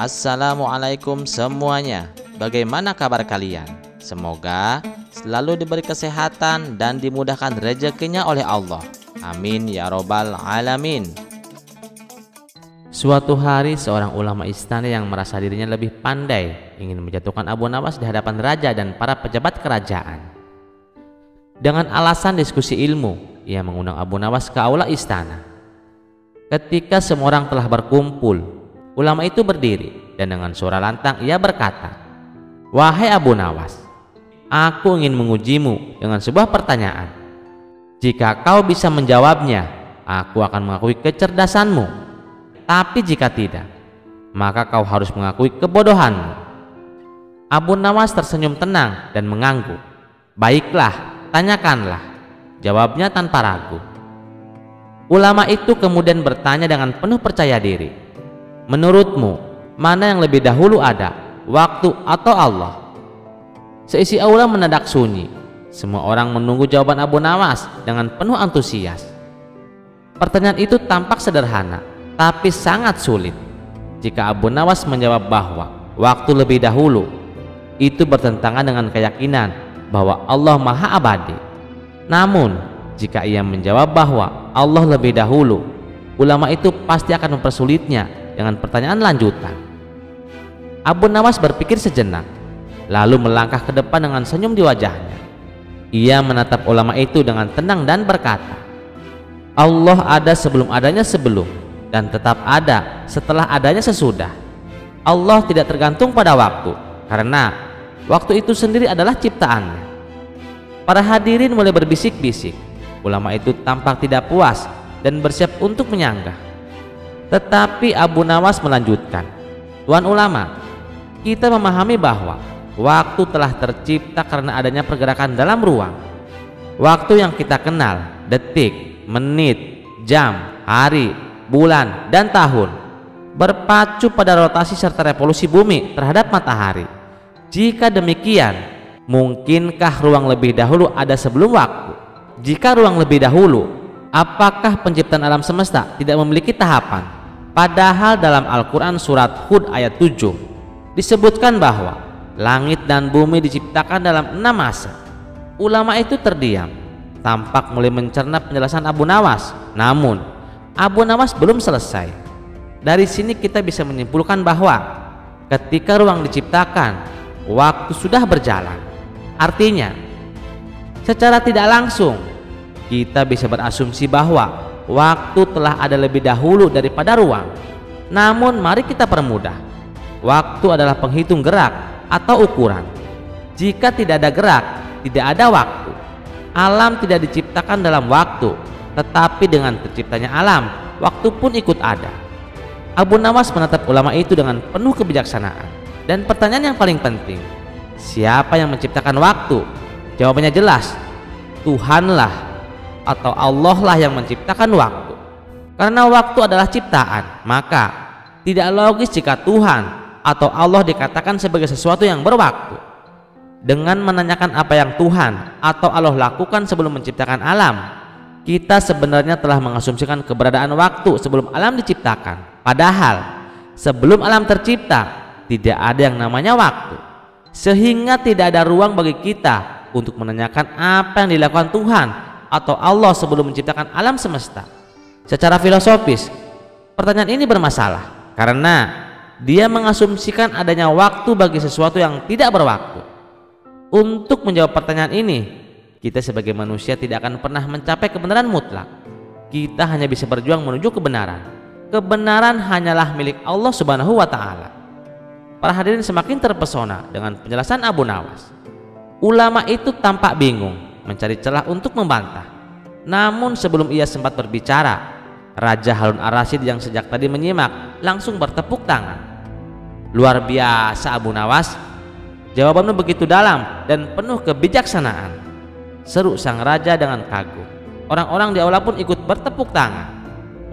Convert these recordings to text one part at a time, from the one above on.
Assalamualaikum semuanya. Bagaimana kabar kalian? Semoga selalu diberi kesehatan dan dimudahkan rezekinya oleh Allah. Amin ya robbal alamin. Suatu hari seorang ulama istana yang merasa dirinya lebih pandai ingin menjatuhkan Abu Nawas di hadapan raja dan para pejabat kerajaan. Dengan alasan diskusi ilmu, ia mengundang Abu Nawas ke aula istana. Ketika semua orang telah berkumpul, ulama itu berdiri dan dengan suara lantang ia berkata, "Wahai Abu Nawas, aku ingin mengujimu dengan sebuah pertanyaan. Jika kau bisa menjawabnya, aku akan mengakui kecerdasanmu. Tapi jika tidak, maka kau harus mengakui kebodohanmu." Abu Nawas tersenyum tenang dan mengangguk. "Baiklah, tanyakanlah," jawabnya tanpa ragu. Ulama itu kemudian bertanya dengan penuh percaya diri, "Menurutmu, mana yang lebih dahulu ada, waktu atau Allah?" Seisi aula mendadak sunyi. Semua orang menunggu jawaban Abu Nawas dengan penuh antusias. Pertanyaan itu tampak sederhana, tapi sangat sulit. Jika Abu Nawas menjawab bahwa waktu lebih dahulu, itu bertentangan dengan keyakinan bahwa Allah Maha Abadi. Namun, jika ia menjawab bahwa Allah lebih dahulu, ulama itu pasti akan mempersulitnya dengan pertanyaan lanjutan. Abu Nawas berpikir sejenak, lalu melangkah ke depan dengan senyum di wajahnya. Ia menatap ulama itu dengan tenang dan berkata, "Allah ada sebelum adanya sebelum, dan tetap ada setelah adanya sesudah. Allah tidak tergantung pada waktu, karena waktu itu sendiri adalah ciptaannya." Para hadirin mulai berbisik-bisik. Ulama itu tampak tidak puas dan bersiap untuk menyanggah. Tetapi Abu Nawas melanjutkan, "Tuan ulama, kita memahami bahwa waktu telah tercipta karena adanya pergerakan dalam ruang. Waktu yang kita kenal, detik, menit, jam, hari, bulan, dan tahun, berpacu pada rotasi serta revolusi bumi terhadap matahari. Jika demikian, mungkinkah ruang lebih dahulu ada sebelum waktu? Jika ruang lebih dahulu, apakah penciptaan alam semesta tidak memiliki tahapan? Padahal dalam Al-Quran surat Hud ayat 7 disebutkan bahwa langit dan bumi diciptakan dalam 6 masa." Ulama itu terdiam, tampak mulai mencerna penjelasan Abu Nawas. Namun Abu Nawas belum selesai. Dari sini kita bisa menyimpulkan bahwa ketika ruang diciptakan, waktu sudah berjalan. Artinya, secara tidak langsung kita bisa berasumsi bahwa waktu telah ada lebih dahulu daripada ruang. Namun mari kita permudah. Waktu adalah penghitung gerak atau ukuran. Jika tidak ada gerak, tidak ada waktu. Alam tidak diciptakan dalam waktu, tetapi dengan terciptanya alam, waktu pun ikut ada. Abu Nawas menatap ulama itu dengan penuh kebijaksanaan. Dan pertanyaan yang paling penting, siapa yang menciptakan waktu? Jawabannya jelas, Tuhanlah atau Allah lah yang menciptakan waktu. Karena waktu adalah ciptaan, maka tidak logis jika Tuhan atau Allah dikatakan sebagai sesuatu yang berwaktu. Dengan menanyakan apa yang Tuhan atau Allah lakukan sebelum menciptakan alam, kita sebenarnya telah mengasumsikan keberadaan waktu sebelum alam diciptakan. Padahal sebelum alam tercipta, tidak ada yang namanya waktu, sehingga tidak ada ruang bagi kita untuk menanyakan apa yang dilakukan Tuhan atau Allah sebelum menciptakan alam semesta. Secara filosofis, pertanyaan ini bermasalah karena dia mengasumsikan adanya waktu bagi sesuatu yang tidak berwaktu. Untuk menjawab pertanyaan ini, kita sebagai manusia tidak akan pernah mencapai kebenaran mutlak. Kita hanya bisa berjuang menuju kebenaran. Kebenaran hanyalah milik Allah Subhanahu wa Ta'ala. Para hadirin semakin terpesona dengan penjelasan Abu Nawas. Ulama itu tampak bingung, mencari celah untuk membantah. Namun sebelum ia sempat berbicara, Raja Harun ar-Rasyid yang sejak tadi menyimak langsung bertepuk tangan. "Luar biasa Abu Nawas, jawabanmu begitu dalam dan penuh kebijaksanaan," seru sang raja dengan kagum. Orang-orang di aula pun ikut bertepuk tangan.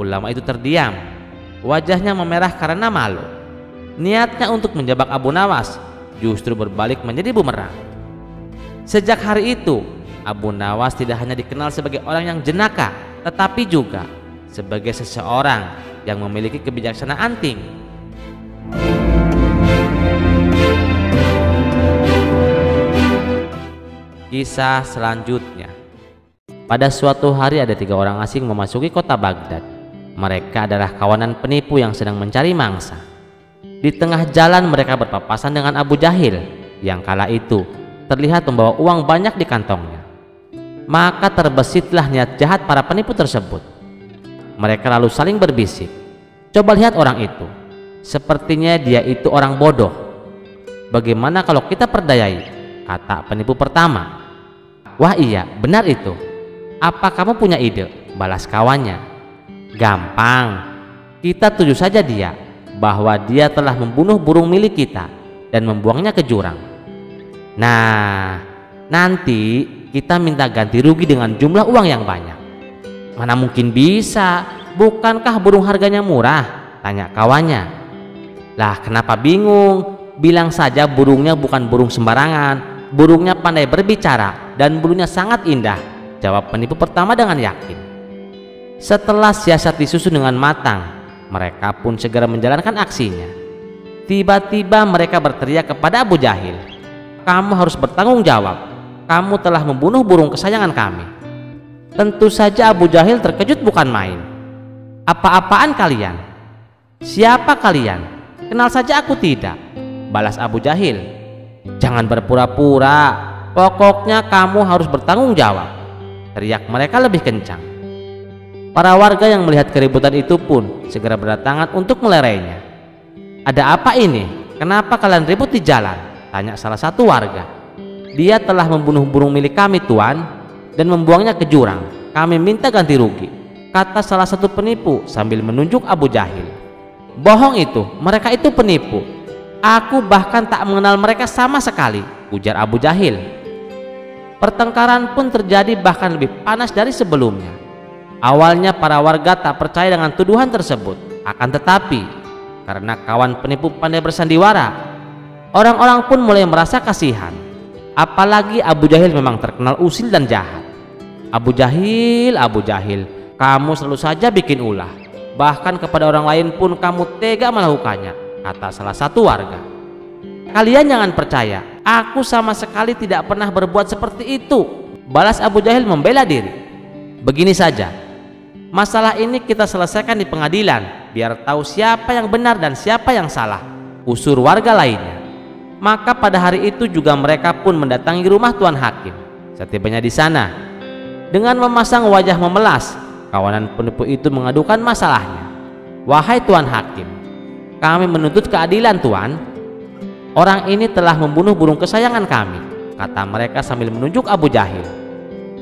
Ulama itu terdiam, wajahnya memerah karena malu. Niatnya untuk menjebak Abu Nawas justru berbalik menjadi bumerang. Sejak hari itu, Abu Nawas tidak hanya dikenal sebagai orang yang jenaka, tetapi juga sebagai seseorang yang memiliki kebijaksanaan tinggi. Kisah selanjutnya. Pada suatu hari ada 3 orang asing memasuki kota Baghdad. Mereka adalah kawanan penipu yang sedang mencari mangsa. Di tengah jalan mereka berpapasan dengan Abu Jahil yang kala itu terlihat membawa uang banyak di kantongnya. Maka terbesitlah niat jahat para penipu tersebut. Mereka lalu saling berbisik, "Coba lihat orang itu. Sepertinya dia itu orang bodoh. Bagaimana kalau kita perdayai?" kata penipu pertama. "Wah iya, benar itu. Apa kamu punya ide?" balas kawannya. "Gampang. Kita tuju saja dia bahwa dia telah membunuh burung milik kita dan membuangnya ke jurang. Nah, nanti kita minta ganti rugi dengan jumlah uang yang banyak." "Mana mungkin bisa, bukankah burung harganya murah?" tanya kawannya. "Lah kenapa bingung? Bilang saja burungnya bukan burung sembarangan. Burungnya pandai berbicara dan bulunya sangat indah," jawab penipu pertama dengan yakin. Setelah siasat disusun dengan matang, mereka pun segera menjalankan aksinya. Tiba-tiba mereka berteriak kepada Abu Jahil, "Kamu harus bertanggung jawab. Kamu telah membunuh burung kesayangan kami." Tentu saja Abu Jahil terkejut bukan main. "Apa-apaan kalian? Siapa kalian? Kenal saja aku tidak," balas Abu Jahil. "Jangan berpura-pura, pokoknya kamu harus bertanggung jawab," teriak mereka lebih kencang. Para warga yang melihat keributan itu pun segera berdatangan untuk melerainya. "Ada apa ini? Kenapa kalian ribut di jalan?" tanya salah satu warga. "Dia telah membunuh burung milik kami, Tuan, dan membuangnya ke jurang. Kami minta ganti rugi," kata salah satu penipu sambil menunjuk Abu Jahil. "Bohong itu, mereka itu penipu. Aku bahkan tak mengenal mereka sama sekali," ujar Abu Jahil. Pertengkaran pun terjadi bahkan lebih panas dari sebelumnya. Awalnya para warga tak percaya dengan tuduhan tersebut. Akan tetapi karena kawan penipu pandai bersandiwara, orang-orang pun mulai merasa kasihan. Apalagi Abu Jahil memang terkenal usil dan jahat. Abu Jahil, kamu selalu saja bikin ulah. Bahkan kepada orang lain pun kamu tega melakukannya," kata salah satu warga. "Kalian jangan percaya, aku sama sekali tidak pernah berbuat seperti itu," balas Abu Jahil membela diri. "Begini saja, masalah ini kita selesaikan di pengadilan biar tahu siapa yang benar dan siapa yang salah," usur warga lainnya. Maka pada hari itu juga mereka pun mendatangi rumah Tuan Hakim. Setibanya di sana, dengan memasang wajah memelas, kawanan penipu itu mengadukan masalahnya. "Wahai Tuan Hakim, kami menuntut keadilan, Tuan. Orang ini telah membunuh burung kesayangan kami," kata mereka sambil menunjuk Abu Jahil.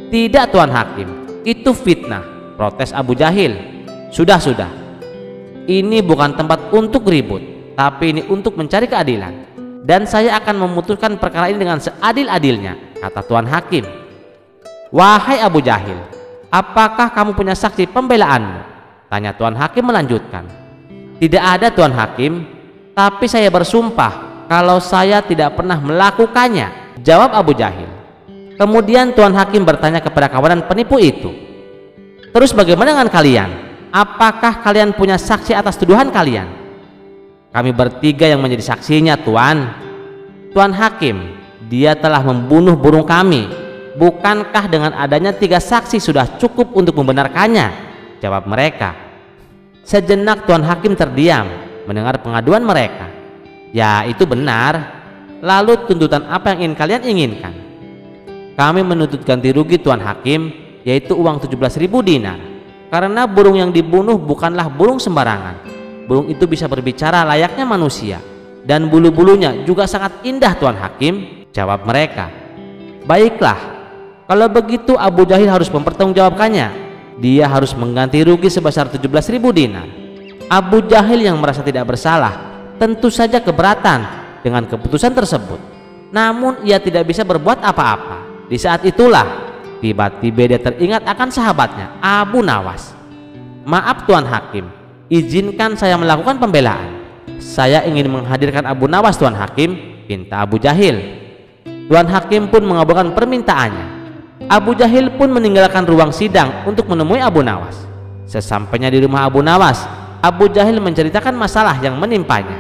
"Tidak, Tuan Hakim, itu fitnah," protes Abu Jahil. Sudah. Ini bukan tempat untuk ribut, tapi ini untuk mencari keadilan. Dan saya akan memutuskan perkara ini dengan seadil-adilnya," kata Tuan Hakim. "Wahai Abu Jahil, apakah kamu punya saksi pembelaanmu?" tanya Tuan Hakim melanjutkan. "Tidak ada, Tuan Hakim, tapi saya bersumpah kalau saya tidak pernah melakukannya," jawab Abu Jahil. Kemudian Tuan Hakim bertanya kepada kawanan penipu itu, "Terus bagaimana dengan kalian? Apakah kalian punya saksi atas tuduhan kalian?" "Kami bertiga yang menjadi saksinya, Tuan." "Tuan Hakim, dia telah membunuh burung kami. Bukankah dengan adanya 3 saksi sudah cukup untuk membenarkannya?" jawab mereka. Sejenak Tuan Hakim terdiam mendengar pengaduan mereka. "Ya, itu benar. Lalu tuntutan apa yang ingin kalian inginkan?" "Kami menuntut ganti rugi, Tuan Hakim, yaitu uang 17.000 dinar. Karena burung yang dibunuh bukanlah burung sembarangan. Burung itu bisa berbicara layaknya manusia, dan bulu-bulunya juga sangat indah, Tuan Hakim," jawab mereka. "Baiklah, kalau begitu Abu Jahil harus mempertanggungjawabkannya. Dia harus mengganti rugi sebesar 17.000 dinar. Abu Jahil yang merasa tidak bersalah tentu saja keberatan dengan keputusan tersebut. Namun ia tidak bisa berbuat apa-apa. Di saat itulah tiba-tiba dia teringat akan sahabatnya Abu Nawas. "Maaf Tuan Hakim, izinkan saya melakukan pembelaan. Saya ingin menghadirkan Abu Nawas, Tuan Hakim," pinta Abu Jahil. Tuan Hakim pun mengabulkan permintaannya. Abu Jahil pun meninggalkan ruang sidang untuk menemui Abu Nawas. Sesampainya di rumah Abu Nawas, Abu Jahil menceritakan masalah yang menimpanya.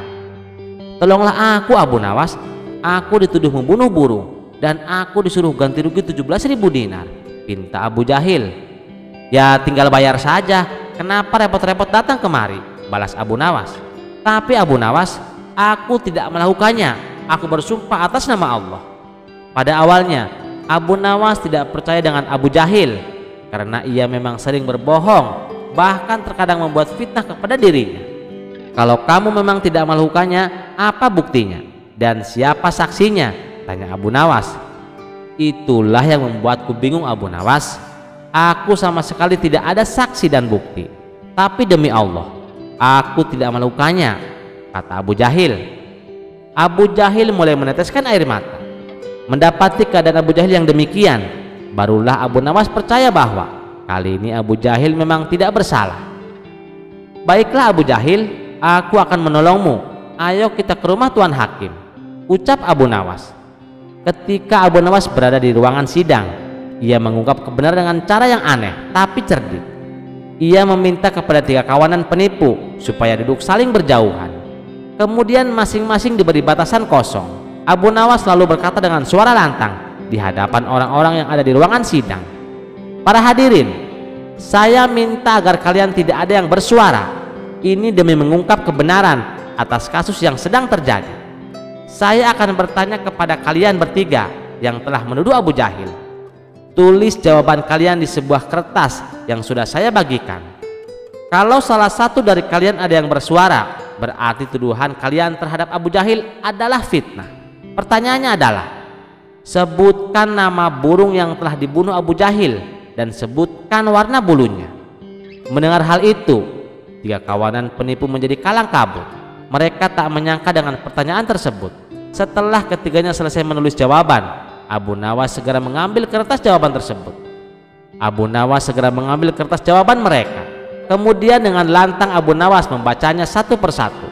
"Tolonglah aku, Abu Nawas. Aku dituduh membunuh burung. dan aku disuruh ganti rugi 17.000 dinar, pinta Abu Jahil. Ya tinggal bayar saja, kenapa repot-repot datang kemari, balas Abu Nawas. Tapi Abu Nawas, aku tidak melakukannya, aku bersumpah atas nama Allah. Pada awalnya Abu Nawas tidak percaya dengan Abu Jahil karena ia memang sering berbohong, bahkan terkadang membuat fitnah kepada dirinya. Kalau kamu memang tidak melakukannya, apa buktinya dan siapa saksinya? Tanya Abu Nawas. Itulah yang membuatku bingung Abu Nawas. Aku sama sekali tidak ada saksi dan bukti. Tapi demi Allah, aku tidak melakukannya, kata Abu Jahil. Abu Jahil mulai meneteskan air mata. Mendapati keadaan Abu Jahil yang demikian, barulah Abu Nawas percaya bahwa kali ini Abu Jahil memang tidak bersalah. Baiklah Abu Jahil, aku akan menolongmu. Ayo kita ke rumah Tuan Hakim, ucap Abu Nawas. Ketika Abu Nawas berada di ruangan sidang, ia mengungkap kebenaran dengan cara yang aneh tapi cerdik. Ia meminta kepada 3 kawanan penipu supaya duduk saling berjauhan. Kemudian masing-masing diberi batasan kosong. Abu Nawas lalu berkata dengan suara lantang di hadapan orang-orang yang ada di ruangan sidang, "Para hadirin, saya minta agar kalian tidak ada yang bersuara. Ini demi mengungkap kebenaran atas kasus yang sedang terjadi. Saya akan bertanya kepada kalian bertiga yang telah menuduh Abu Jahil. Tulis jawaban kalian di sebuah kertas yang sudah saya bagikan. Kalau salah satu dari kalian ada yang bersuara, berarti tuduhan kalian terhadap Abu Jahil adalah fitnah. Pertanyaannya adalah, sebutkan nama burung yang telah dibunuh Abu Jahil dan sebutkan warna bulunya." Mendengar hal itu, 3 kawanan penipu menjadi kalang kabut. Mereka tak menyangka dengan pertanyaan tersebut. Setelah ketiganya selesai menulis jawaban, Abu Nawas segera mengambil kertas jawaban tersebut. Abu Nawas segera mengambil kertas jawaban mereka. Kemudian dengan lantang Abu Nawas membacanya satu persatu.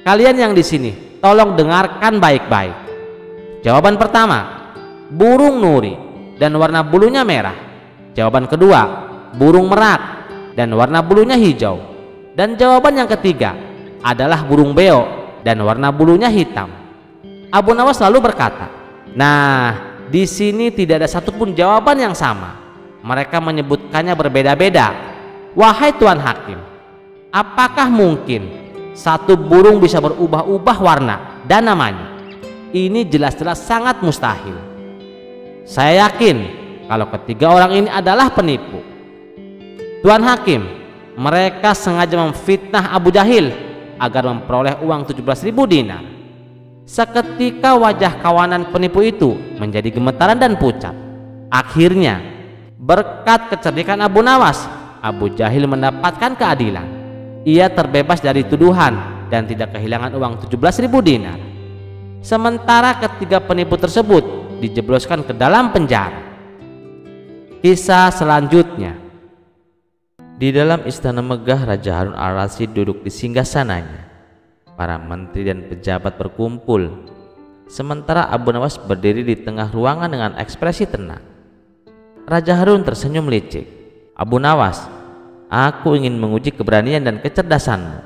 "Kalian yang di sini, tolong dengarkan baik-baik. Jawaban pertama, burung nuri dan warna bulunya merah. Jawaban kedua, burung merak dan warna bulunya hijau. Dan jawaban yang ketiga adalah burung beo dan warna bulunya hitam." Abu Nawas lalu berkata, "Nah, di sini tidak ada satupun jawaban yang sama. Mereka menyebutkannya berbeda-beda. Wahai Tuan Hakim, apakah mungkin satu burung bisa berubah-ubah warna dan namanya? Ini jelas-jelas sangat mustahil. Saya yakin kalau ketiga orang ini adalah penipu. Tuan Hakim, mereka sengaja memfitnah Abu Jahil agar memperoleh uang 17.000 dinar." Seketika wajah kawanan penipu itu menjadi gemetaran dan pucat. Akhirnya, berkat kecerdikan Abu Nawas, Abu Jahil mendapatkan keadilan. Ia terbebas dari tuduhan dan tidak kehilangan uang 17.000 dinar. Sementara ketiga penipu tersebut dijebloskan ke dalam penjara. Kisah selanjutnya. Di dalam istana megah, Raja Harun al-Rasyid duduk di singgasananya. Para menteri dan pejabat berkumpul, sementara Abu Nawas berdiri di tengah ruangan dengan ekspresi tenang. Raja Harun tersenyum licik. "Abu Nawas, aku ingin menguji keberanian dan kecerdasanmu.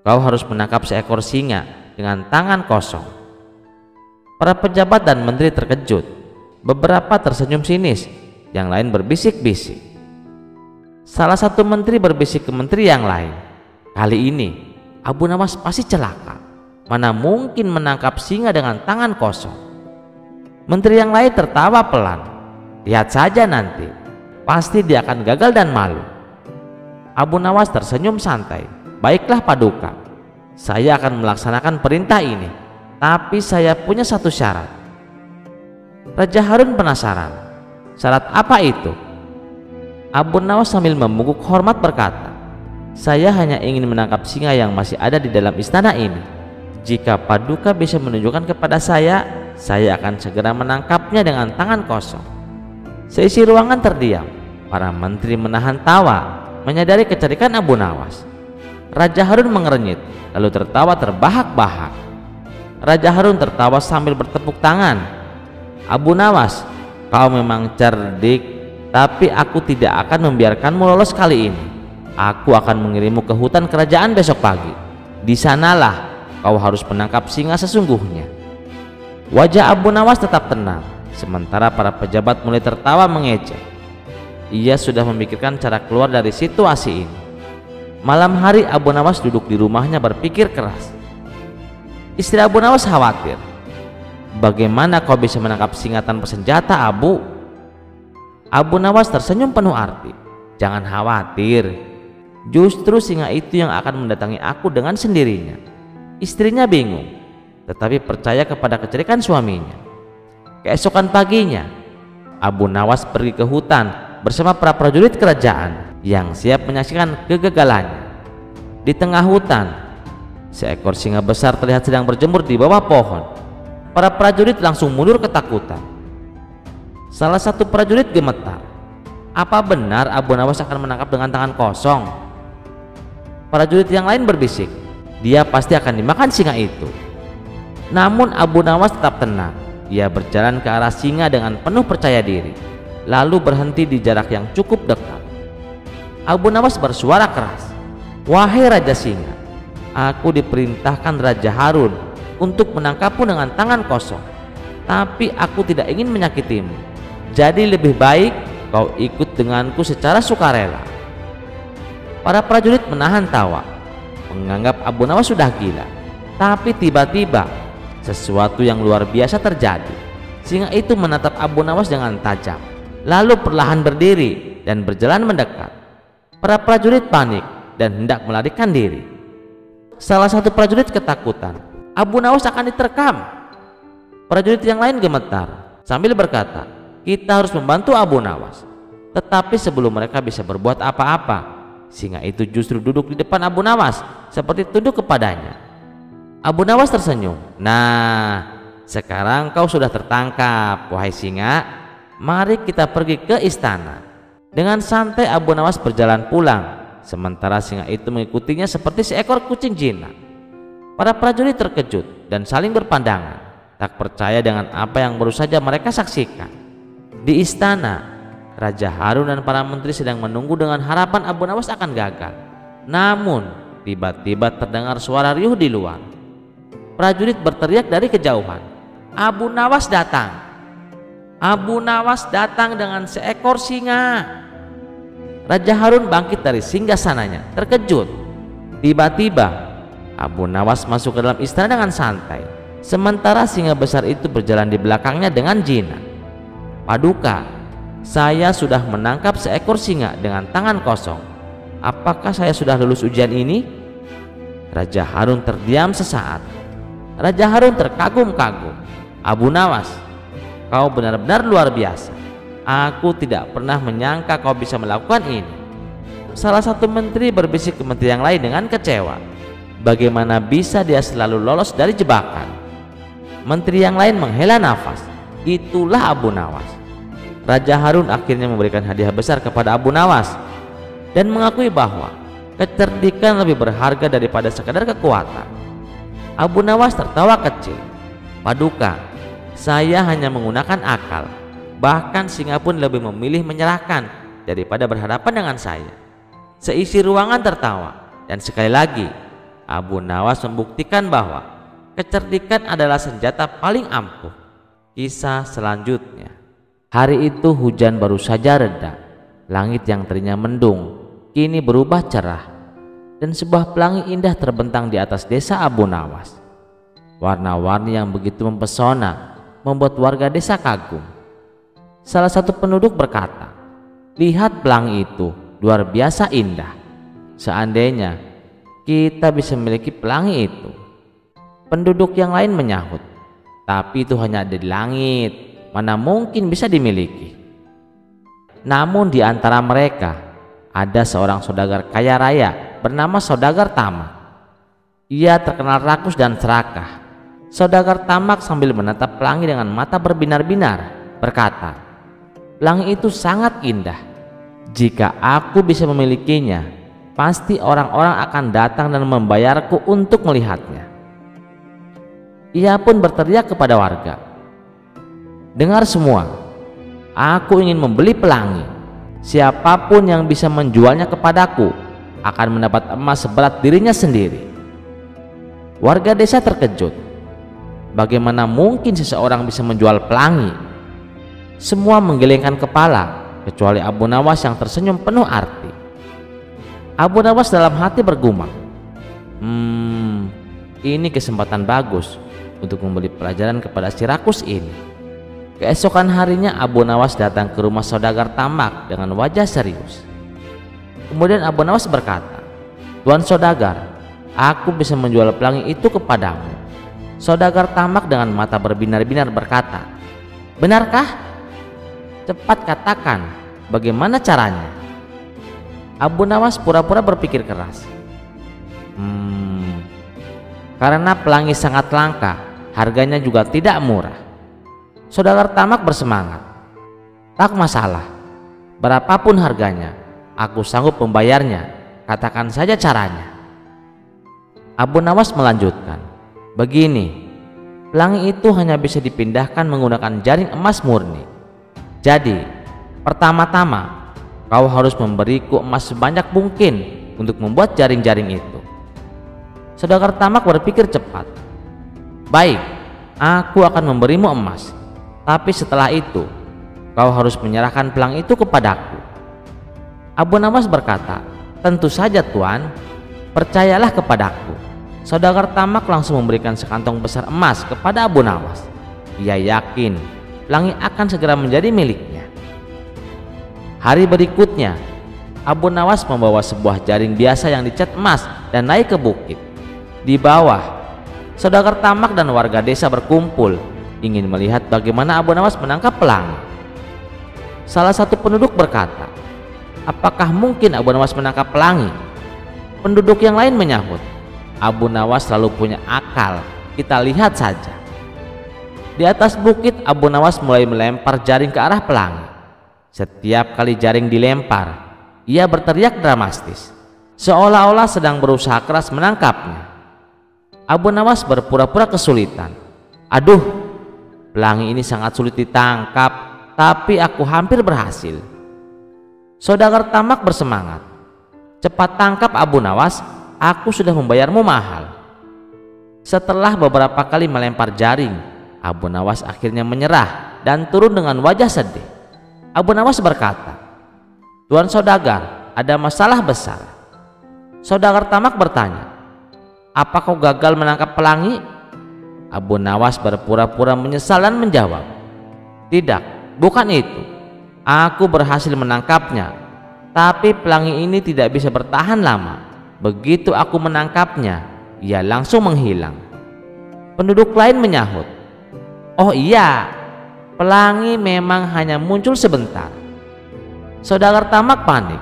Kau harus menangkap seekor singa dengan tangan kosong." Para pejabat dan menteri terkejut. Beberapa tersenyum sinis, yang lain berbisik-bisik. Salah satu menteri berbisik ke menteri yang lain, "Kali ini Abu Nawas pasti celaka. Mana mungkin menangkap singa dengan tangan kosong." Menteri yang lain tertawa pelan. "Lihat saja nanti, pasti dia akan gagal dan malu." Abu Nawas tersenyum santai. "Baiklah Paduka, saya akan melaksanakan perintah ini, tapi saya punya satu syarat." Raja Harun penasaran. "Syarat apa itu?" Abu Nawas sambil membungkuk hormat berkata, "Saya hanya ingin menangkap singa yang masih ada di dalam istana ini. Jika Paduka bisa menunjukkan kepada saya akan segera menangkapnya dengan tangan kosong." Seisi ruangan terdiam. Para menteri menahan tawa, menyadari kecerdikan Abu Nawas. Raja Harun mengernyit, lalu tertawa terbahak-bahak. Raja Harun tertawa sambil bertepuk tangan. "Abu Nawas, kau memang cerdik, tapi aku tidak akan membiarkanmu lolos kali ini. Aku akan mengirimmu ke hutan kerajaan besok pagi. Di sanalah kau harus menangkap singa sesungguhnya." Wajah Abu Nawas tetap tenang, sementara para pejabat mulai tertawa mengejek. Ia sudah memikirkan cara keluar dari situasi ini. Malam hari Abu Nawas duduk di rumahnya berpikir keras. Istri Abu Nawas khawatir. Bagaimana kau bisa menangkap singa tanpa senjata, Abu? Abu Nawas tersenyum penuh arti. Jangan khawatir, justru singa itu yang akan mendatangi aku dengan sendirinya. Istrinya bingung, tetapi percaya kepada kecerdikan suaminya. Keesokan paginya, Abu Nawas pergi ke hutan bersama para prajurit kerajaan yang siap menyaksikan kegagalannya. Di tengah hutan, seekor singa besar terlihat sedang berjemur di bawah pohon. Para prajurit langsung mundur ketakutan. Salah satu prajurit gemetar. Apa benar Abu Nawas akan menangkap dengan tangan kosong? Prajurit yang lain berbisik, dia pasti akan dimakan singa itu. Namun Abu Nawas tetap tenang. Ia berjalan ke arah singa dengan penuh percaya diri, lalu berhenti di jarak yang cukup dekat. Abu Nawas bersuara keras, "Wahai Raja Singa, aku diperintahkan Raja Harun untuk menangkapmu dengan tangan kosong, tapi aku tidak ingin menyakitimu. Jadi lebih baik kau ikut denganku secara sukarela." Para prajurit menahan tawa, menganggap Abu Nawas sudah gila. Tapi tiba-tiba sesuatu yang luar biasa terjadi. Singa itu menatap Abu Nawas dengan tajam, lalu perlahan berdiri dan berjalan mendekat. Para prajurit panik dan hendak melarikan diri. Salah satu prajurit ketakutan, Abu Nawas akan diterkam. Prajurit yang lain gemetar sambil berkata, "Kita harus membantu Abu Nawas." Tetapi sebelum mereka bisa berbuat apa-apa, singa itu justru duduk di depan Abu Nawas seperti tunduk kepadanya. Abu Nawas tersenyum. "Nah, sekarang kau sudah tertangkap, wahai singa. Mari kita pergi ke istana." Dengan santai Abu Nawas berjalan pulang, sementara singa itu mengikutinya seperti seekor kucing jinak. Para prajurit terkejut dan saling berpandangan, tak percaya dengan apa yang baru saja mereka saksikan. Di istana, Raja Harun dan para menteri sedang menunggu dengan harapan Abu Nawas akan gagal. Namun tiba-tiba terdengar suara riuh di luar. Prajurit berteriak dari kejauhan, "Abu Nawas datang! Abu Nawas datang dengan seekor singa!" Raja Harun bangkit dari singgasananya, terkejut. Tiba-tiba Abu Nawas masuk ke dalam istana dengan santai, sementara singa besar itu berjalan di belakangnya dengan jinak. "Paduka, saya sudah menangkap seekor singa dengan tangan kosong. Apakah saya sudah lulus ujian ini?" Raja Harun terdiam sesaat. Raja Harun terkagum-kagum. "Abu Nawas, kau benar-benar luar biasa. Aku tidak pernah menyangka kau bisa melakukan ini." Salah satu menteri berbisik ke menteri yang lain dengan kecewa. Bagaimana bisa dia selalu lolos dari jebakan? Menteri yang lain menghela nafas. Itulah Abu Nawas. Raja Harun akhirnya memberikan hadiah besar kepada Abu Nawas dan mengakui bahwa kecerdikan lebih berharga daripada sekadar kekuatan. Abu Nawas tertawa kecil. "Paduka, saya hanya menggunakan akal. Bahkan singa pun lebih memilih menyerahkan daripada berhadapan dengan saya." Seisi ruangan tertawa, dan sekali lagi Abu Nawas membuktikan bahwa kecerdikan adalah senjata paling ampuh. Kisah selanjutnya. Hari itu hujan baru saja reda. Langit yang tadinya mendung kini berubah cerah, dan sebuah pelangi indah terbentang di atas desa Abu Nawas. Warna-warni yang begitu mempesona membuat warga desa kagum. Salah satu penduduk berkata, "Lihat pelangi itu, luar biasa indah. Seandainya kita bisa memiliki pelangi itu." Penduduk yang lain menyahut, "Tapi itu hanya ada di langit, mana mungkin bisa dimiliki." Namun di antara mereka ada seorang saudagar kaya raya bernama Saudagar Tamak. Ia terkenal rakus dan serakah. Saudagar Tamak sambil menatap pelangi dengan mata berbinar-binar berkata, "Pelangi itu sangat indah. Jika aku bisa memilikinya, pasti orang-orang akan datang dan membayarku untuk melihatnya." Ia pun berteriak kepada warga, "Dengar semua, aku ingin membeli pelangi. Siapapun yang bisa menjualnya kepadaku akan mendapat emas seberat dirinya sendiri." Warga desa terkejut. Bagaimana mungkin seseorang bisa menjual pelangi? Semua menggelengkan kepala, kecuali Abu Nawas yang tersenyum penuh arti. Abu Nawas dalam hati bergumam, ini kesempatan bagus untuk memberi pelajaran kepada si rakus ini. Keesokan harinya Abu Nawas datang ke rumah saudagar tamak dengan wajah serius. Kemudian Abu Nawas berkata, "Tuan saudagar, aku bisa menjual pelangi itu kepadamu." Saudagar tamak dengan mata berbinar-binar berkata, "Benarkah? Cepat katakan, bagaimana caranya?" Abu Nawas pura-pura berpikir keras. Karena pelangi sangat langka, harganya juga tidak murah. Saudagar tamak bersemangat. "Tak masalah, berapapun harganya, aku sanggup membayarnya. Katakan saja caranya." Abu Nawas melanjutkan, "Begini, pelangi itu hanya bisa dipindahkan menggunakan jaring emas murni. Jadi, pertama-tama kau harus memberiku emas sebanyak mungkin untuk membuat jaring-jaring itu." Saudagar tamak berpikir cepat. "Baik, aku akan memberimu emas, tapi setelah itu kau harus menyerahkan pelangi itu kepadaku." Abu Nawas berkata, "Tentu saja tuan, percayalah kepadaku." Saudagar tamak langsung memberikan sekantong besar emas kepada Abu Nawas. Ia yakin pelangi akan segera menjadi miliknya. Hari berikutnya, Abu Nawas membawa sebuah jaring biasa yang dicat emas dan naik ke bukit. Di bawah, saudagar tamak dan warga desa berkumpul ingin melihat bagaimana Abu Nawas menangkap pelangi. Salah satu penduduk berkata, "Apakah mungkin Abu Nawas menangkap pelangi?" Penduduk yang lain menyahut, "Abu Nawas selalu punya akal, kita lihat saja." Di atas bukit, Abu Nawas mulai melempar jaring ke arah pelangi. Setiap kali jaring dilempar, ia berteriak dramatis, seolah-olah sedang berusaha keras menangkapnya. Abu Nawas berpura-pura kesulitan. "Aduh, pelangi ini sangat sulit ditangkap, tapi aku hampir berhasil." Saudagar tamak bersemangat, "Cepat tangkap Abu Nawas, aku sudah membayarmu mahal." Setelah beberapa kali melempar jaring, Abu Nawas akhirnya menyerah dan turun dengan wajah sedih. Abu Nawas berkata, "Tuan saudagar, ada masalah besar." Saudagar tamak bertanya, "Apa kau gagal menangkap pelangi?" Abu Nawas berpura-pura menyesal dan menjawab, "Tidak, bukan itu. Aku berhasil menangkapnya, tapi pelangi ini tidak bisa bertahan lama. Begitu aku menangkapnya, ia langsung menghilang." Penduduk lain menyahut, "Oh iya, pelangi memang hanya muncul sebentar." Saudagar tamak panik.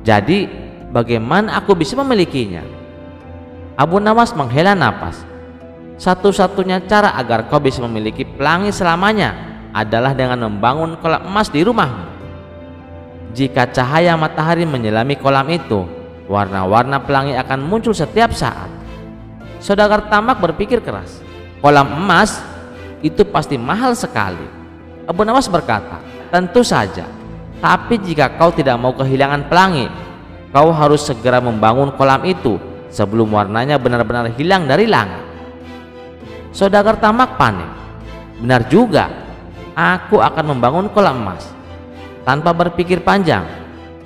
"Jadi, bagaimana aku bisa memilikinya?" Abu Nawas menghela napas. "Satu-satunya cara agar kau bisa memiliki pelangi selamanya adalah dengan membangun kolam emas di rumahmu. Jika cahaya matahari menyelami kolam itu, warna-warna pelangi akan muncul setiap saat." Saudagar tamak berpikir keras. "Kolam emas? Itu pasti mahal sekali." Abu Nawas berkata, "Tentu saja, tapi jika kau tidak mau kehilangan pelangi, kau harus segera membangun kolam itu sebelum warnanya benar-benar hilang dari langit." Saudagar tamak panik. "Benar juga, aku akan membangun kolam emas." Tanpa berpikir panjang,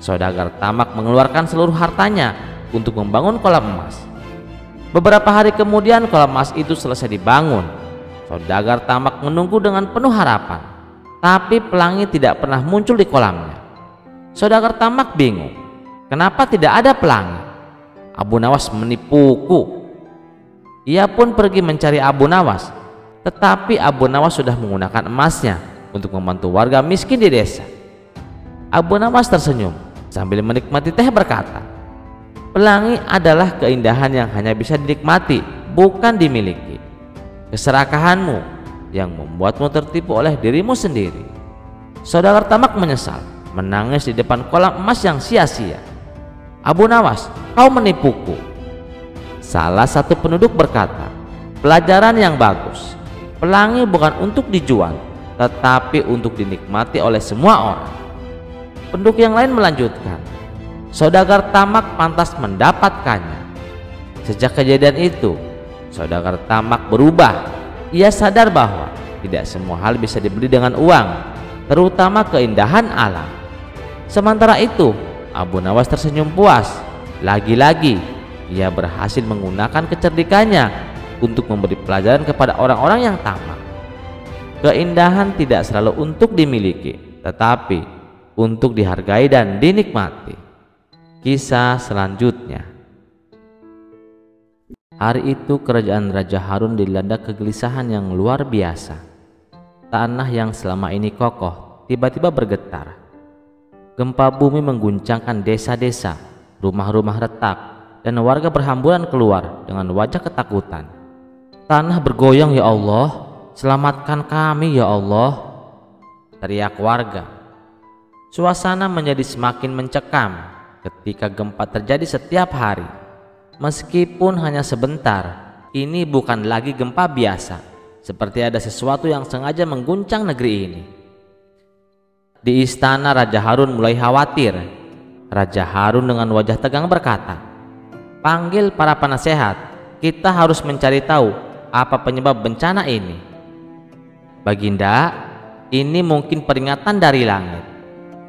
saudagar tamak mengeluarkan seluruh hartanya untuk membangun kolam emas. Beberapa hari kemudian kolam emas itu selesai dibangun. Saudagar tamak menunggu dengan penuh harapan, tapi pelangi tidak pernah muncul di kolamnya. Saudagar tamak bingung, kenapa tidak ada pelangi? Abu Nawas menipuku. Ia pun pergi mencari Abu Nawas, tetapi Abu Nawas sudah menggunakan emasnya untuk membantu warga miskin di desa. Abu Nawas tersenyum sambil menikmati teh berkata, "Pelangi adalah keindahan yang hanya bisa dinikmati, bukan dimiliki. Keserakahanmu yang membuatmu tertipu oleh dirimu sendiri." Saudagar tamak menyesal, menangis di depan kolam emas yang sia-sia. "Abu Nawas, kau menipuku." Salah satu penduduk berkata, "Pelajaran yang bagus. Pelangi bukan untuk dijual, tetapi untuk dinikmati oleh semua orang." Penduduk yang lain melanjutkan, "Saudagar tamak pantas mendapatkannya." Sejak kejadian itu, saudagar tamak berubah. Ia sadar bahwa tidak semua hal bisa dibeli dengan uang, terutama keindahan alam. Sementara itu, Abu Nawas tersenyum puas. Lagi-lagi ia berhasil menggunakan kecerdikannya untuk memberi pelajaran kepada orang-orang yang tamak. Keindahan tidak selalu untuk dimiliki, tetapi untuk dihargai dan dinikmati. Kisah selanjutnya. Hari itu kerajaan Raja Harun dilanda kegelisahan yang luar biasa. Tanah yang selama ini kokoh tiba-tiba bergetar. Gempa bumi mengguncangkan desa-desa, rumah-rumah retak, dan warga berhamburan keluar dengan wajah ketakutan. Tanah bergoyang, ya Allah, selamatkan kami ya Allah, teriak warga. Suasana menjadi semakin mencekam ketika gempa terjadi setiap hari. Meskipun hanya sebentar, ini bukan lagi gempa biasa, seperti ada sesuatu yang sengaja mengguncang negeri ini. Di istana, Raja Harun mulai khawatir. Raja Harun dengan wajah tegang berkata, "Panggil para penasehat, kita harus mencari tahu apa penyebab bencana ini." "Baginda, ini mungkin peringatan dari langit,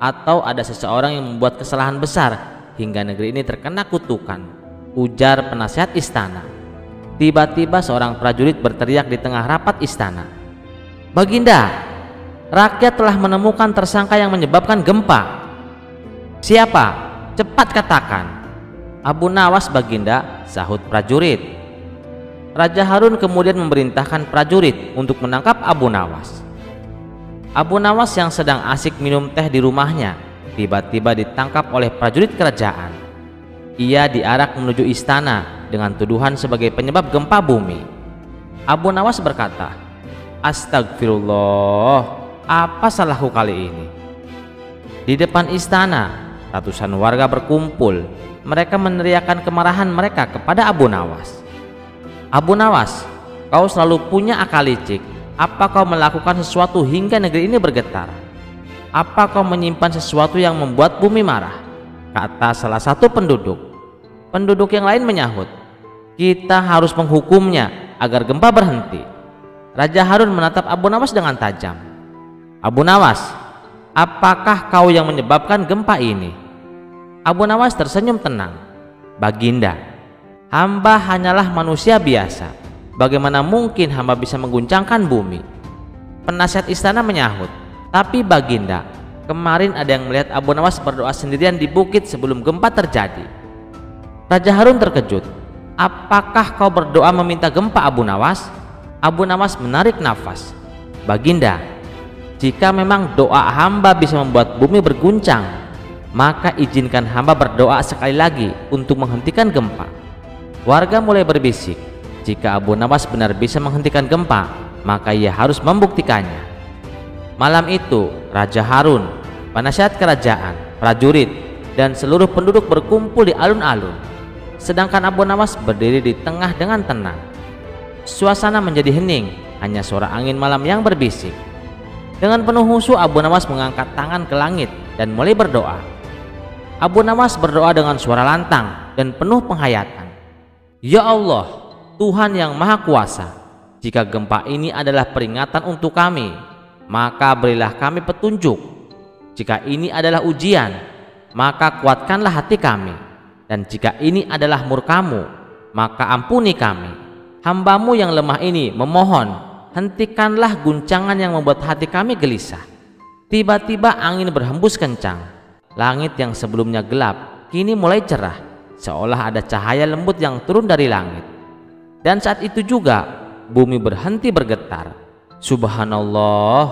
atau ada seseorang yang membuat kesalahan besar hingga negeri ini terkena kutukan," ujar penasehat istana. Tiba-tiba seorang prajurit berteriak di tengah rapat istana, "Baginda, rakyat telah menemukan tersangka yang menyebabkan gempa." "Siapa? Cepat katakan." "Abu Nawas, Baginda," sahut prajurit. Raja Harun kemudian memerintahkan prajurit untuk menangkap Abu Nawas. Abu Nawas yang sedang asik minum teh di rumahnya tiba-tiba ditangkap oleh prajurit kerajaan. Ia diarak menuju istana dengan tuduhan sebagai penyebab gempa bumi. Abu Nawas berkata, "Astagfirullah, apa salahku kali ini?" Di depan istana, ratusan warga berkumpul. Mereka meneriakkan kemarahan mereka kepada Abu Nawas. "Abu Nawas, kau selalu punya akal licik. Apa kau melakukan sesuatu hingga negeri ini bergetar? Apa kau menyimpan sesuatu yang membuat bumi marah?" kata salah satu penduduk. Penduduk yang lain menyahut, "Kita harus menghukumnya agar gempa berhenti." Raja Harun menatap Abu Nawas dengan tajam. "Abu Nawas, apakah kau yang menyebabkan gempa ini?" Abu Nawas tersenyum tenang. "Baginda, hamba hanyalah manusia biasa. Bagaimana mungkin hamba bisa mengguncangkan bumi?" Penasihat istana menyahut, "Tapi Baginda, kemarin ada yang melihat Abu Nawas berdoa sendirian di bukit sebelum gempa terjadi." Raja Harun terkejut. "Apakah kau berdoa meminta gempa, Abu Nawas?" Abu Nawas menarik nafas. "Baginda, jika memang doa hamba bisa membuat bumi berguncang, maka izinkan hamba berdoa sekali lagi untuk menghentikan gempa." Warga mulai berbisik, jika Abu Nawas benar bisa menghentikan gempa, maka ia harus membuktikannya. Malam itu, Raja Harun, penasihat kerajaan, prajurit, dan seluruh penduduk berkumpul di alun-alun. Sedangkan Abu Nawas berdiri di tengah dengan tenang. Suasana menjadi hening, hanya suara angin malam yang berbisik. Dengan penuh khusyuk, Abu Nawas mengangkat tangan ke langit dan mulai berdoa. Abu Nawas berdoa dengan suara lantang dan penuh penghayatan. "Ya Allah, Tuhan yang Maha Kuasa, jika gempa ini adalah peringatan untuk kami, maka berilah kami petunjuk. Jika ini adalah ujian, maka kuatkanlah hati kami. Dan jika ini adalah murka-Mu, maka ampuni kami. Hamba-Mu yang lemah ini memohon, hentikanlah guncangan yang membuat hati kami gelisah." Tiba-tiba angin berhembus kencang. Langit yang sebelumnya gelap kini mulai cerah, seolah ada cahaya lembut yang turun dari langit. Dan saat itu juga bumi berhenti bergetar. Subhanallah,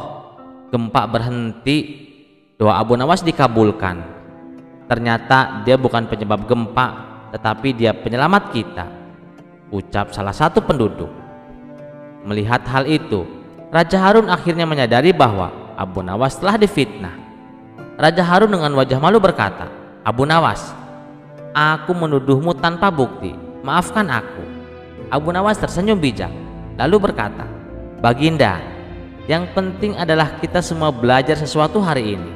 gempa berhenti. Doa Abu Nawas dikabulkan. Ternyata dia bukan penyebab gempa, tetapi dia penyelamat kita, ucap salah satu penduduk. Melihat hal itu, Raja Harun akhirnya menyadari bahwa Abu Nawas telah difitnah. Raja Harun dengan wajah malu berkata, "Abu Nawas, aku menuduhmu tanpa bukti, maafkan aku." Abu Nawas tersenyum bijak, lalu berkata, "Baginda, yang penting adalah kita semua belajar sesuatu hari ini.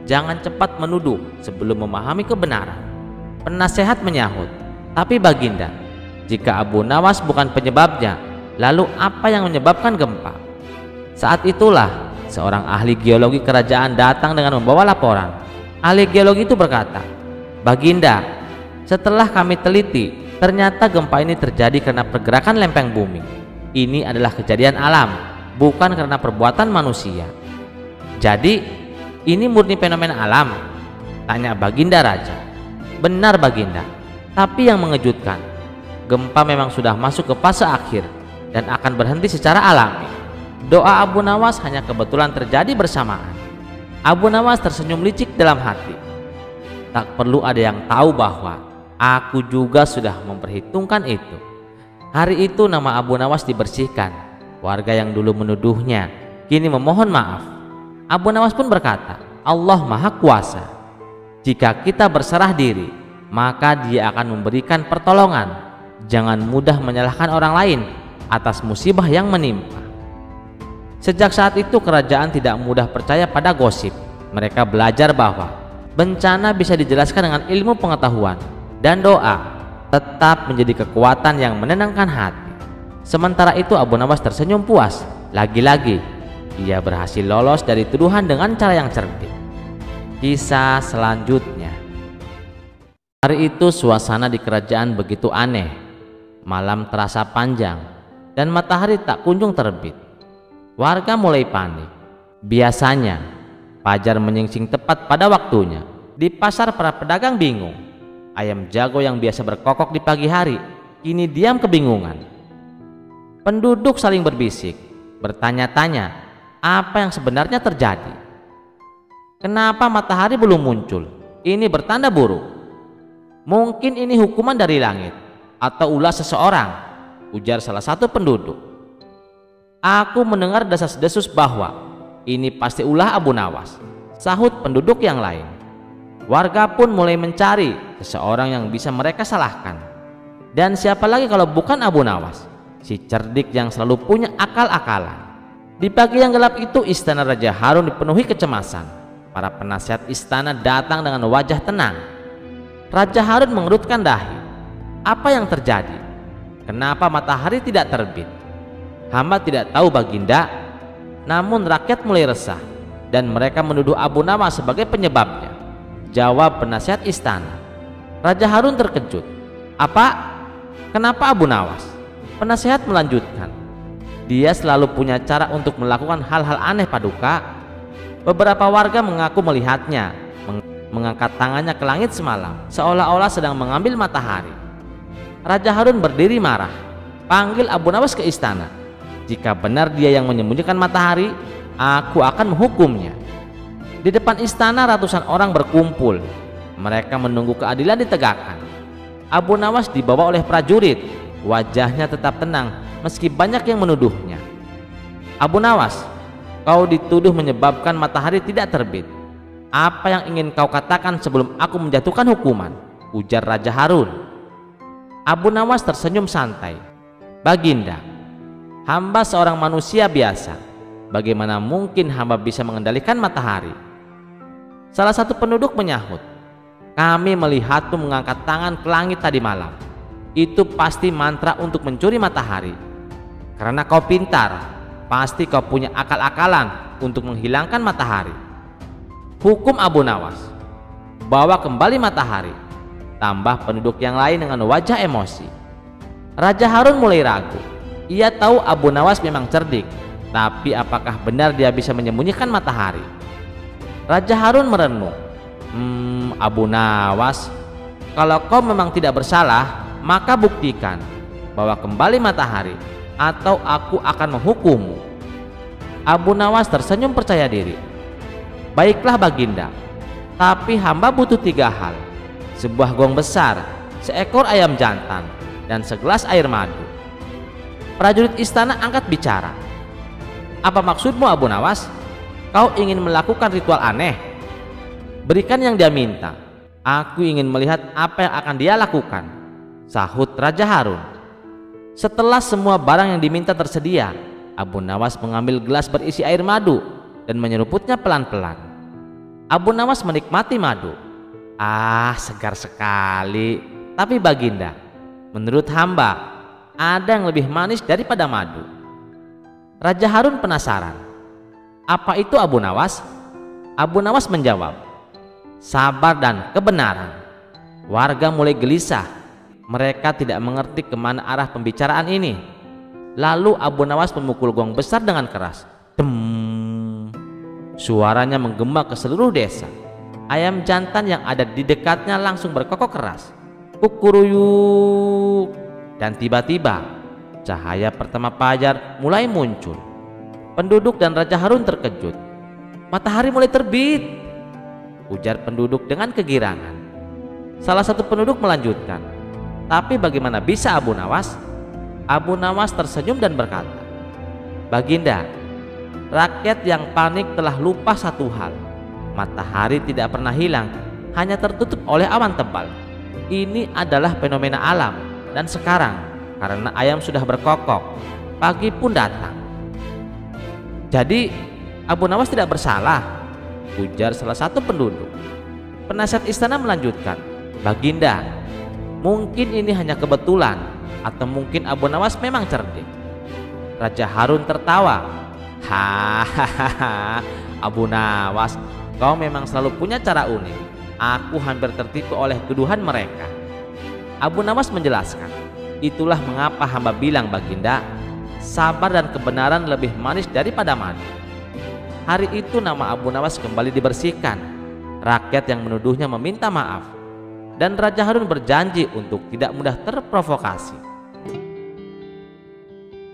Jangan cepat menuduh sebelum memahami kebenaran." Penasehat menyahut, "Tapi Baginda, jika Abu Nawas bukan penyebabnya, Lalu apa yang menyebabkan gempa? Saat itulah seorang ahli geologi kerajaan datang dengan membawa laporan. Ahli geologi itu berkata, "Baginda, setelah kami teliti, ternyata gempa ini terjadi karena pergerakan lempeng bumi. Ini adalah kejadian alam, bukan karena perbuatan manusia." "Jadi, ini murni fenomena alam?" tanya Baginda Raja. "Benar Baginda, tapi yang mengejutkan, gempa memang sudah masuk ke fase akhir dan akan berhenti secara alami. Doa Abu Nawas hanya kebetulan terjadi bersamaan." Abu Nawas tersenyum licik dalam hati. "Tak perlu ada yang tahu bahwa aku juga sudah memperhitungkan itu." Hari itu nama Abu Nawas dibersihkan. Warga yang dulu menuduhnya kini memohon maaf. Abu Nawas pun berkata, "Allah Maha Kuasa. Jika kita berserah diri, maka Dia akan memberikan pertolongan. Jangan mudah menyalahkan orang lain atas musibah yang menimpa." Sejak saat itu kerajaan tidak mudah percaya pada gosip. Mereka belajar bahwa bencana bisa dijelaskan dengan ilmu pengetahuan, dan doa tetap menjadi kekuatan yang menenangkan hati. Sementara itu Abu Nawas tersenyum puas. Lagi-lagi ia berhasil lolos dari tuduhan dengan cara yang cerdik. Kisah selanjutnya. Hari itu suasana di kerajaan begitu aneh. Malam terasa panjang dan matahari tak kunjung terbit. Warga mulai panik. Biasanya fajar menyingsing tepat pada waktunya. Di pasar para pedagang bingung. Ayam jago yang biasa berkokok di pagi hari kini diam kebingungan. Penduduk saling berbisik, bertanya-tanya apa yang sebenarnya terjadi. "Kenapa matahari belum muncul? Ini bertanda buruk. Mungkin ini hukuman dari langit atau ulah seseorang," ujar salah satu penduduk. "Aku mendengar desas-desus bahwa ini pasti ulah Abu Nawas," sahut penduduk yang lain. Warga pun mulai mencari seseorang yang bisa mereka salahkan. Dan siapa lagi kalau bukan Abu Nawas, si cerdik yang selalu punya akal-akalan. Di pagi yang gelap itu istana Raja Harun dipenuhi kecemasan. Para penasihat istana datang dengan wajah tenang. Raja Harun mengerutkan dahi. "Apa yang terjadi? Kenapa matahari tidak terbit?" "Hamba tidak tahu Baginda, namun rakyat mulai resah dan mereka menuduh Abu Nawas sebagai penyebabnya," jawab penasihat istana. Raja Harun terkejut. "Apa? Kenapa Abu Nawas?" Penasihat melanjutkan, "Dia selalu punya cara untuk melakukan hal-hal aneh Paduka. Beberapa warga mengaku melihatnya mengangkat tangannya ke langit semalam, seolah-olah sedang mengambil matahari." Raja Harun berdiri marah. "Panggil Abu Nawas ke istana. Jika benar dia yang menyembunyikan matahari, aku akan menghukumnya." Di depan istana ratusan orang berkumpul. Mereka menunggu keadilan ditegakkan. Abu Nawas dibawa oleh prajurit. Wajahnya tetap tenang meski banyak yang menuduhnya. "Abu Nawas, kau dituduh menyebabkan matahari tidak terbit. Apa yang ingin kau katakan sebelum aku menjatuhkan hukuman?" ujar Raja Harun. Abu Nawas tersenyum santai. "Baginda, hamba seorang manusia biasa. Bagaimana mungkin hamba bisa mengendalikan matahari?" Salah satu penduduk menyahut, "Kami melihatmu mengangkat tangan ke langit tadi malam. Itu pasti mantra untuk mencuri matahari. Karena kau pintar, pasti kau punya akal-akalan untuk menghilangkan matahari. Hukum Abu Nawas, bawa kembali matahari," tambah penduduk yang lain dengan wajah emosi. Raja Harun mulai ragu. Ia tahu Abu Nawas memang cerdik, tapi apakah benar dia bisa menyembunyikan matahari? Raja Harun merenung. Abu Nawas, kalau kau memang tidak bersalah, maka buktikan, bawa kembali matahari atau aku akan menghukummu." Abu Nawas tersenyum percaya diri. "Baiklah Baginda, tapi hamba butuh 3 hal. Sebuah gong besar, seekor ayam jantan, dan segelas air madu." Prajurit istana angkat bicara. "Apa maksudmu Abu Nawas? Kau ingin melakukan ritual aneh? Berikan yang dia minta. Aku ingin melihat apa yang akan dia lakukan," sahut Raja Harun. Setelah semua barang yang diminta tersedia, Abu Nawas mengambil gelas berisi air madu dan menyeruputnya pelan-pelan. Abu Nawas menikmati madu. "Ah, segar sekali. Tapi Baginda, menurut hamba, ada yang lebih manis daripada madu. Raja Harun penasaran, apa itu Abu Nawas? Abu Nawas menjawab, sabar dan kebenaran. Warga mulai gelisah, mereka tidak mengerti kemana arah pembicaraan ini. Lalu Abu Nawas memukul gong besar dengan keras. Dem. Suaranya menggema ke seluruh desa. Ayam jantan yang ada di dekatnya langsung berkokok keras, kukuruyuk. Dan tiba-tiba cahaya pertama fajar mulai muncul. Penduduk dan Raja Harun terkejut. Matahari mulai terbit, ujar penduduk dengan kegirangan. Salah satu penduduk melanjutkan, tapi bagaimana bisa Abu Nawas? Abu Nawas tersenyum dan berkata, Baginda, rakyat yang panik telah lupa satu hal. Matahari tidak pernah hilang, hanya tertutup oleh awan tebal. Ini adalah fenomena alam. Dan sekarang karena ayam sudah berkokok, pagi pun datang. Jadi Abu Nawas tidak bersalah, ujar salah satu penduduk. Penasihat istana melanjutkan, Baginda, mungkin ini hanya kebetulan, atau mungkin Abu Nawas memang cerdik. Raja Harun tertawa. Hahaha, Abu Nawas, kau memang selalu punya cara unik. Aku hampir tertipu oleh tuduhan mereka. Abu Nawas menjelaskan, itulah mengapa hamba bilang Baginda, sabar dan kebenaran lebih manis daripada madu. Hari itu nama Abu Nawas kembali dibersihkan. Rakyat yang menuduhnya meminta maaf, dan Raja Harun berjanji untuk tidak mudah terprovokasi.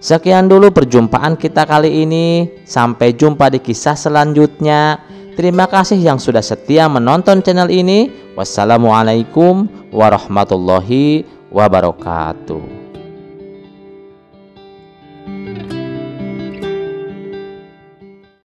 Sekian dulu perjumpaan kita kali ini. Sampai jumpa di kisah selanjutnya. Terima kasih yang sudah setia menonton channel ini. Wassalamualaikum warahmatullahi wabarakatuh.